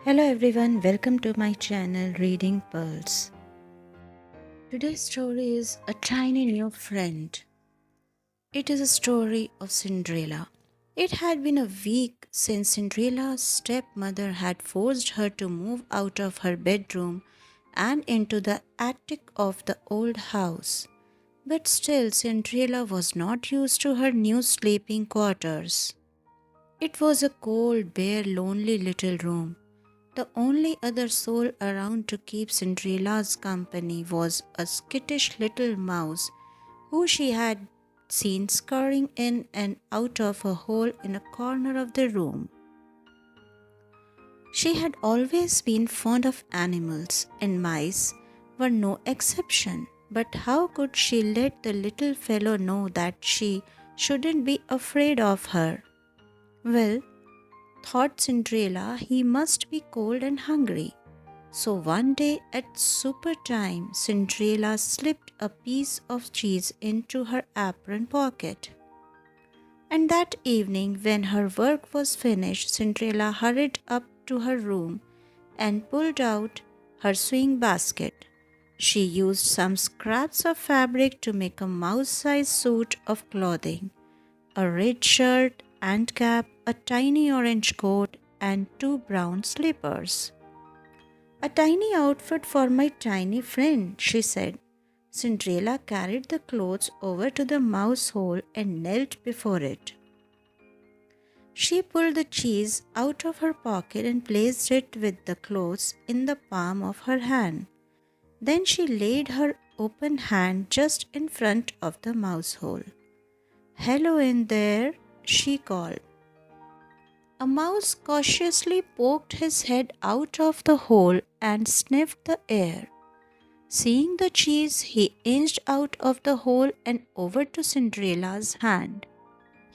Hello everyone, welcome to my channel Reading Pearls. Today's story is A Tiny New Friend. It is a story of Cinderella. It had been a week since Cinderella's stepmother had forced her to move out of her bedroom and into the attic of the old house. But still, Cinderella was not used to her new sleeping quarters. It was a cold, bare, lonely little room. The only other soul around to keep Cinderella's company was a skittish little mouse who she had seen scurrying in and out of a hole in a corner of the room. She had always been fond of animals, and mice were no exception. But how could she let the little fellow know that she shouldn't be afraid of her? Well, thought Cinderella, he must be cold and hungry. So one day at supper time, Cinderella slipped a piece of cheese into her apron pocket. And that evening, when her work was finished, Cinderella hurried up to her room and pulled out her sewing basket. She used some scraps of fabric to make a mouse-sized suit of clothing, a red shirt and cap, a tiny orange coat, and 2 brown slippers. "A tiny outfit for my tiny friend," she said. Cinderella carried the clothes over to the mouse hole and knelt before it. She pulled the cheese out of her pocket and placed it with the clothes in the palm of her hand. Then she laid her open hand just in front of the mouse hole. "Hello in there," she called. A mouse cautiously poked his head out of the hole and sniffed the air. Seeing the cheese, he inched out of the hole and over to Cinderella's hand.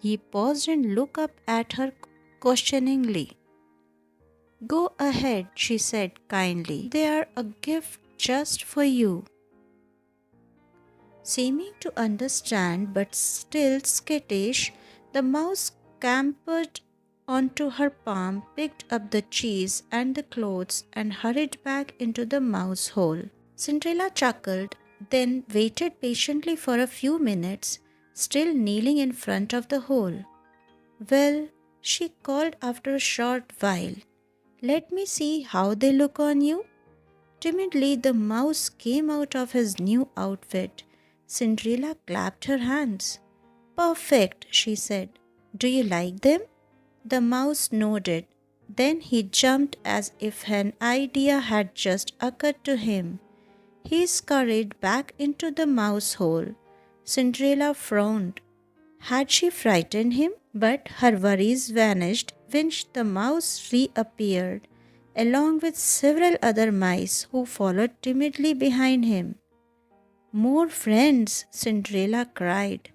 He paused and looked up at her questioningly. "Go ahead," she said kindly. "They are a gift just for you." Seeming to understand but still skittish, the mouse scampered onto her palm, picked up the cheese and the clothes, and hurried back into the mouse hole. Cinderella chuckled, then waited patiently for a few minutes, still kneeling in front of the hole. "Well," she called after a short while, "let me see how they look on you." Timidly, the mouse came out of his new outfit. Cinderella clapped her hands. "Perfect," she said. "Do you like them?" The mouse nodded. Then he jumped as if an idea had just occurred to him. He scurried back into the mouse hole. Cinderella frowned. Had she frightened him? But her worries vanished when the mouse reappeared, along with several other mice who followed timidly behind him. "More friends!" Cinderella cried.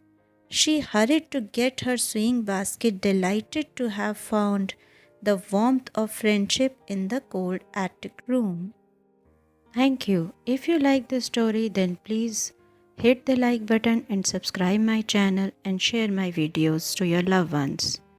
She hurried to get her sewing basket, delighted to have found the warmth of friendship in the cold attic room. Thank you. If you like this story, then please hit the like button and subscribe my channel and share my videos to your loved ones.